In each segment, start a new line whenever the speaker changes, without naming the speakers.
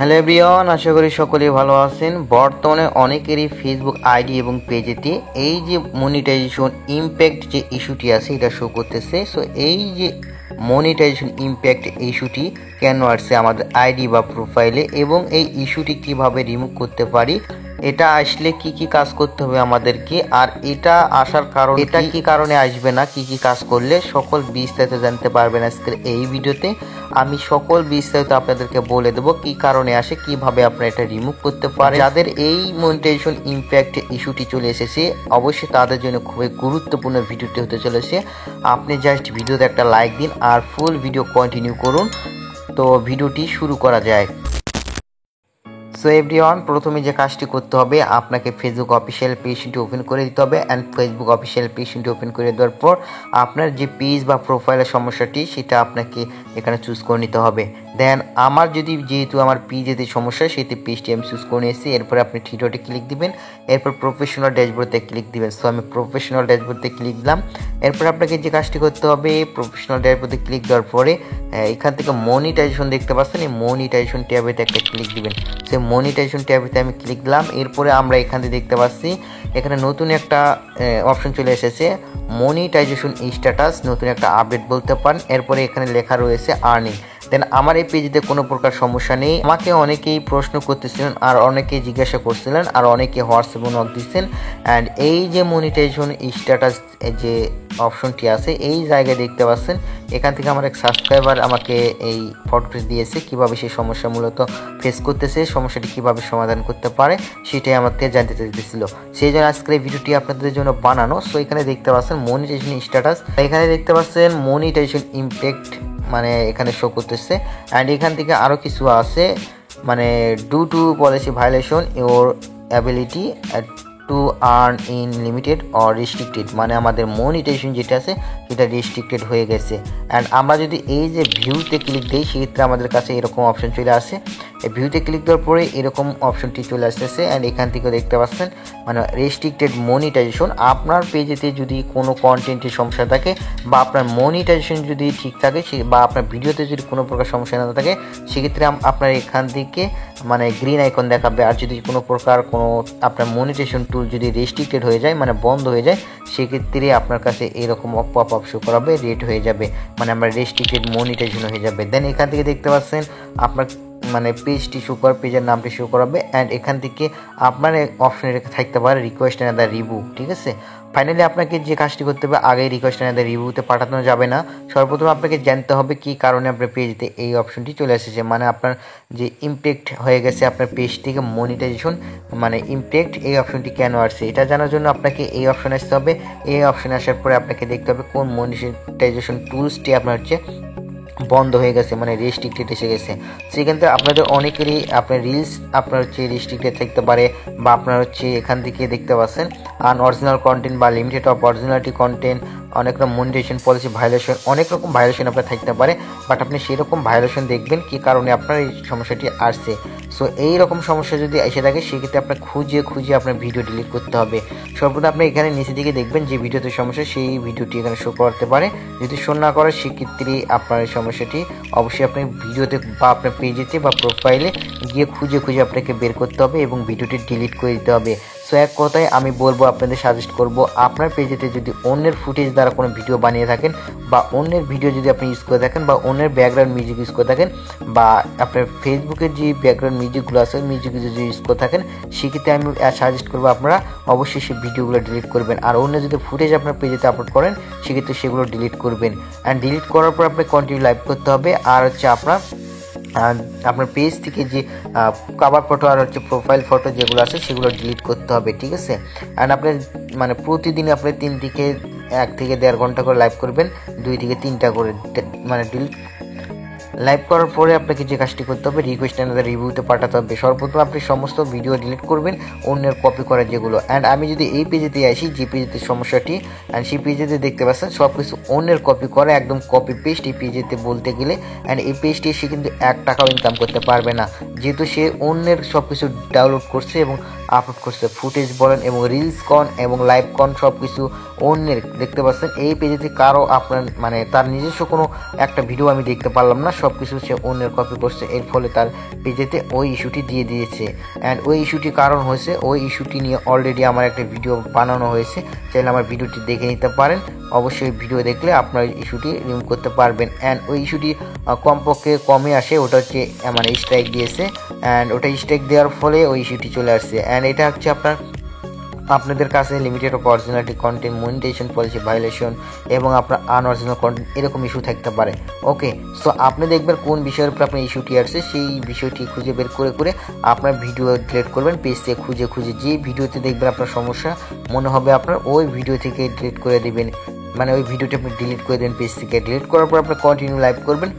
Hello everyone, আশা করি সকলেই ভালো আছেন। বর্তমানে অনেকেরই ফেসবুক আইডি এবং পেজেতে এই যে মনিটাইজেশন ইমপ্যাক্ট যে ইস্যুটি আছে এটা শো করতেছে। সো এই যে মনিটাইজেশন ইমপ্যাক্ট ইস্যুটি কেন আসছে আমাদের আইডি বা প্রোফাইলে, এবং এই ইস্যুটি কিভাবে রিমুভ করতে পারি, এটা আসলে কি কি কাজ করতে হবে আমাদেরকে, আর এটা আসার কারণ এটা কি কারণে আসবে না, কি কি কাজ করলে, সকল বিস্তারিত জানতে পারবেন আজকের এই ভিডিওতে। আমি সকল বিস্তারিত আপনাদেরকে বলে দেবো কি কারণে আসে, কিভাবে আপনারা এটা রিমুভ করতে পারেন। যাদের এই মনিটাইজেশন ইমপ্যাক্ট ইস্যুটি চলে এসেছে, অবশ্যই তাদের জন্য খুবই গুরুত্বপূর্ণ ভিডিওটি হতে চলেছে। আপনি জাস্ট ভিডিওতে একটা লাইক দিন আর ফুল ভিডিও কন্টিনিউ করুন। তো ভিডিওটি শুরু করা যায়। সো এভরিওয়ান, প্রথমে যে কাজটি করতে হবে, আপনাকে ফেসবুক অফিসিয়াল পেজটি ওপেন করে দিতে হবে। অ্যান্ড ফেসবুক অফিসিয়াল পেজটি ওপেন করে দেওয়ার পর আপনার যে পেজ বা প্রোফাইলের সমস্যাটি সেটা আপনাকে এখানে চুজ করে নিতে হবে। দেন আমার যেহেতু আমার পেজেতে সমস্যা, সেটি পেজটি আমি চুজ করে নিয়েছি। এরপরে আপনি থ্রি ক্লিক দিবেন, এরপর প্রফেশনাল ড্যাশবোর্ডে ক্লিক দিবেন। সো আমি প্রফেশনাল ড্যাশবোর্ডে ক্লিক দিলাম। এরপর আপনাকে যে কাজটি করতে হবে, প্রফেশনাল ড্যাশবোর্ডে ক্লিক দেওয়ার পরে এখান থেকে মনিটাইজেশন দেখতে পাচ্ছেন, এই মনিটাইজেশন ট্যাবেতে একটা ক্লিক দিবেন। সেই মনিটাইজেশন ট্যাবেতে আমি ক্লিক দিলাম। এরপরে আমরা এখান থেকে দেখতে পাচ্ছি এখানে নতুন একটা অপশন চলে এসেছে, মনিটাইজেশন স্ট্যাটাস, নতুন একটা আপডেট বলতে পারেন। এরপরে এখানে লেখা রয়েছে আর্নিং। দেন আমার এই পেজেতে কোনো প্রকার সমস্যা নেই। আমাকে অনেকেই প্রশ্ন করতেছিলেন আর অনেকেই জিজ্ঞাসা করছিলেন আর অনেকে হোয়াটসঅ্যাপে নক দিচ্ছেন। অ্যান্ড এই যে মনিটাইজেশন স্ট্যাটাস যে অপশনটি আছে, এই জায়গায় দেখতে পাচ্ছেন এখান থেকে আমার এক সাবস্ক্রাইবার আমাকে এই ফটোটি দিয়েছে, কিভাবে সেই সমস্যা মূলত ফেস করতেছে, সমস্যাটি কিভাবে সমাধান করতে পারে সেটাই আমাকে জানতে চাইতেছিল। সেই জন্য আজকের এই ভিডিওটি আপনাদের জন্য বানানো। সো এখানে দেখতে পাচ্ছেন মনিটাইজেশন স্ট্যাটাস, এখানে দেখতে পাচ্ছেন মনিটাইজেশন ইমপ্যাক্ট মানে এখানে শো করতেছে। অ্যান্ড এখান থেকে আরও কিছু আছে, মানে do to policy violation your ability to earn in limited or restricted, মানে আমাদের মনিটাইজেশন যেটা আছে সেটা রেস্ট্রিক্টেড হয়ে গেছে। অ্যান্ড আমরা যদি এই যে ভিউতে ক্লিক দিই, সেক্ষেত্রে আমাদের কাছে এরকম অপশন চলে আসে। এই ভিউতে ক্লিক দেওয়ার পরে এরকম অপশনটি চলে আসতেছে। অ্যান্ড এখান থেকে দেখতে পাচ্ছেন মানে রেস্ট্রিক্টেড মনিটাইজেশন। আপনার পেজেতে যদি কোনো কন্টেন্টের সমস্যা থাকে বা আপনার মনিটাইজেশন যদি ঠিক থাকে, বা আপনার ভিডিওতে যদি কোনো প্রকার সমস্যা না থাকে, সেক্ষেত্রে আপনার এখান থেকে মানে গ্রিন আইকন দেখাবে। আর যদি কোনো প্রকার আপনার মনিটাইজেশন টুল যদি রেস্ট্রিক্টেড হয়ে যায়, মানে বন্ধ হয়ে যায়, সেক্ষেত্রে আপনার কাছে এরকম পপ আপ শো করাবে, রেড হয়ে যাবে, মানে আমরা রেস্ট্রিক্টেড মনিটাইজেশন হয়ে যাবে। দেন এখান থেকে দেখতে পাচ্ছেন আপনার মানে পেজটি শো করাবে, পেজের নামটি শো করাবে। অ্যান্ড এখান থেকে আপনার অপশনে থাকতে পারে রিকোয়েস্ট অ্যান্ড দ্য রিভিউ, ঠিক আছে। ফাইনালি আপনাকে যে কাজটি করতে হবে, আগে রিকোয়েস্ট অ্যান্ড দ্য রিভিউতে পাঠানো যাবে না। সর্বপ্রথম আপনাকে জানতে হবে কি কারণে আপনার পেজতে এই অপশনটি চলে এসেছে, মানে আপনার যে ইমপ্যাক্ট হয়ে গেছে আপনার পেজ থেকে মনিটাইজেশন, মানে ইমপ্যাক্ট, এই অপশনটি কেন আসছে এটা জানার জন্য আপনাকে এই অপশনে আসতে হবে। এই অপশনে আসার পরে আপনাকে দেখতে হবে কোন মনিটাইজেশন টুলসটি আপনার বন্ধ হয়ে গেছে, মানে রেস্ট্রিক্টেড এসে গেছে। সেখান থেকে আপনাদের অনেকেরই আপনার রিলস আপনার রেস্ট্রিক্টেড থাকতে পারে, বা আপনার এখান থেকে দেখতে পাচ্ছেন আনঅরিজিনাল কন্টেন্ট বা লিমিটেড অফ অরিজিনালিটি কন্টেন্ট, অনেক রকম মনিটাইজেশন পলিসি ভায়োলেশন, অনেক রকম ভায়োলেশন আপনার থাকতে পারে। বাট আপনি সেরকম ভায়োলেশন দেখবেন কি কারণে আপনার এই সমস্যাটি আসছে। সো এই রকম সমস্যা যদি এসে থাকে, সেক্ষেত্রে আপনার খুঁজে আপনার ভিডিও ডিলিট করতে হবে। সর্বদা আপনি এখানে নিচে দিকে দেখবেন যে ভিডিওতে সমস্যা, সেই ভিডিওটি এখানে শো করতে পারে। যদি শো না করে, সেক্ষেত্রে আপনার এই সমস্যাটি অবশ্যই আপনি ভিডিওতে বা আপনার পেজেতে বা প্রোফাইলে গিয়ে খুঁজে আপনাকে বের করতে হবে এবং ভিডিওটি ডিলিট করে দিতে হবে। সো এক কথায় আমি বলবো, আপনাদের সাজেস্ট করব, আপনার পেজেতে যদি অন্যের ফুটেজ দ্বারা কোনো ভিডিও বানিয়ে থাকেন, বা অন্যের ভিডিও যদি আপনি ইউজ করে থাকেন, বা অন্যের ব্যাকগ্রাউন্ড মিউজিক ইউজ করে থাকেন, বা আপনার ফেসবুকের যে ব্যাকগ্রাউন্ড মিউজিকগুলো আছে মিউজিক যদি ইউজ করে থাকেন, সেক্ষেত্রে আমি সাজেস্ট করবো আপনারা অবশ্যই সেই ভিডিওগুলো ডিলিট করবেন। আর অন্য যদি ফুটেজ আপনার পেজেতে আপলোড করেন, সেক্ষেত্রে সেগুলো ডিলিট করবেন। অ্যান্ড ডিলিট করার পর আপনি কন্টিনিউ লাইভ করতে হবে। আর আপনার পেজ থেকে যে কভার ফটো আর প্রোফাইল ফটো যেগুলো আছে সেগুলো ডিলিট করতে হবে, ঠিক আছে। অ্যান্ড আপনি মানে প্রতিদিন আপনি 1 থেকে 1.5 ঘন্টা করে লাইভ করবেন, 2 থেকে 3টা করে, মানে ডিলিট লাইভ করার পরে আপনাকে যে কাজটি করতে হবে, রিকোয়েস্ট অ্যান্ড দ্য রিভিউতে পাঠাতে হবে। সর্বপ্রথম আপনি সমস্ত ভিডিও ডিলিট করবেন, অন্যের কপি করা যেগুলো। অ্যান্ড আমি যদি এই পেজেতে আসি, যে পেজেতে সমস্যাটি, অ্যান্ড সেই পেজেতে দেখতে পাচ্ছেন সব কিছু অন্যের কপি করা, একদম কপি পেস্ট এই পেজেতে বলতে গেলে। অ্যান্ড এই পেজটি সে কিন্তু 1 টাকাও ইনকাম করতে পারবে না, যেহেতু সে অন্যের সব কিছু ডাউনলোড করছে এবং আপলোড করছে, ফুটেজ বলেন এবং রিলস কন এবং লাইভ কন সব কিছু অন্যের দেখতে পাচ্ছেন। এই পেজেতে কারো আপনার মানে তার নিজস্ব কোনো একটা ভিডিও আমি দেখতে পারলাম না, সব কিছু সে অন্যের কপি করছে, এর ফলে তার পেজেতে ওই ইস্যুটি দিয়ে দিয়েছে। অ্যান্ড ওই ইস্যুটি কারণ হয়েছে, ওই ইস্যুটি নিয়ে অলরেডি আমার একটা ভিডিও বানানো হয়েছে, চাইলে আমার ভিডিওটি দেখে নিতে পারেন। অবশ্যই ভিডিও দেখলে আপনার ইস্যুটি রিমুভ করতে পারবেন। অ্যান্ড ওই ইস্যুটি কমপক্ষে কমে আসে, ওটা হচ্ছে মানে স্ট্রাইক দিয়েছে, অ্যান্ড ওটা স্ট্রাইক দেওয়ার ফলে ওই ইস্যুটি চলে আসছে। অ্যান্ড এটা হচ্ছে আপনাদের কাছে limited of originality content, monetisation policy violation এবং আপনার আনঅরিজিনাল কন্টেন্ট এরকম ইস্যু থাকতে পারে। ওকে, সো আপনি দেখবেন কোন বিষয়ের উপর আপনার ইস্যুটি আসছে, সেই বিষয়টি খুঁজে বের করে আপনার ভিডিও ডিলিট করবেন। পেজ থেকে খুঁজে যে ভিডিওতে দেখবেন আপনার সমস্যা মনে হবে আপনার, ওই ভিডিও থেকে ডিলিট করে দেবেন, মানে ওই ভিডিওটি আপনি ডিলিট করে দেবেন পেজ থেকে। ডিলিট করার পর আপনি কন্টিনিউ লাইভ করবেন,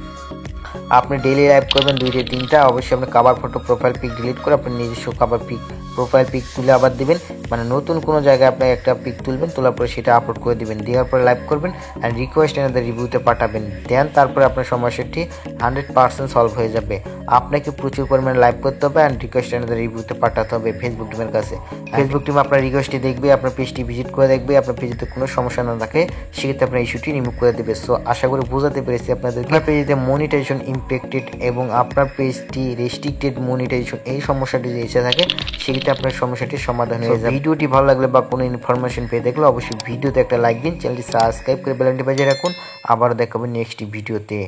আপনি ডেইলি লাইভ করবেন 2-3টা। অবশ্যই আপনি cover photo profile pic delete করে আপনার নিজস্ব কাভার পিক প্রোফাইল পিক তুলে আবার দিবেন, মানে নতুন কোনো জায়গায় আপনি একটা পিক তুলবেন, তোলার পরে সেটা আপলোড করে দিবেন, দেওয়ার পরে লাইভ করবেন অ্যান্ড রিকোয়েস্ট এনাদের রিভিউতে পাঠাবেন। দেন তারপরে আপনার সমস্যাটি 100% সলভ হয়ে যাবে। আপনাকে প্রচুর পরিমাণে লাইভ করতে হবে অ্যান্ড রিকোয়েস্ট এনাদের রিভিউতে পাঠাতে হবে ফেসবুক টিমের কাছে। ফেসবুক টিম আপনার রিকোয়েস্টটি দেখবে, আপনার পেজটি ভিজিট করে দেখবে, আপনার পেজেতে কোনো সমস্যা না থাকে সেক্ষেত্রে আপনার ইস্যুটি রিমুভ করে দেবে। সো আশা করি বোঝাতে পেরেছি আপনাদের। আপনার পেজেতে মনিটাইজেশন ইমপ্যাক্টেড এবং আপনার পেজটি রেস্ট্রিক্টেড মনিটাইজেশন এই সমস্যাটি যদি এসে থাকে সেক্ষেত্রে আপনার সমস্যাটির সমাধান হয়ে যাবে। ভিডিওটি ভালো লাগলে বা কোনো ইনফরমেশন পেয়ে দেখলে অবশ্যই ভিডিওতে একটা লাইক দিন, চ্যানেলটি সাবস্ক্রাইব করে বেল আইকনটি বাজিয়ে রাখুন। আবারও দেখাবো নেক্সট ভিডিওতে।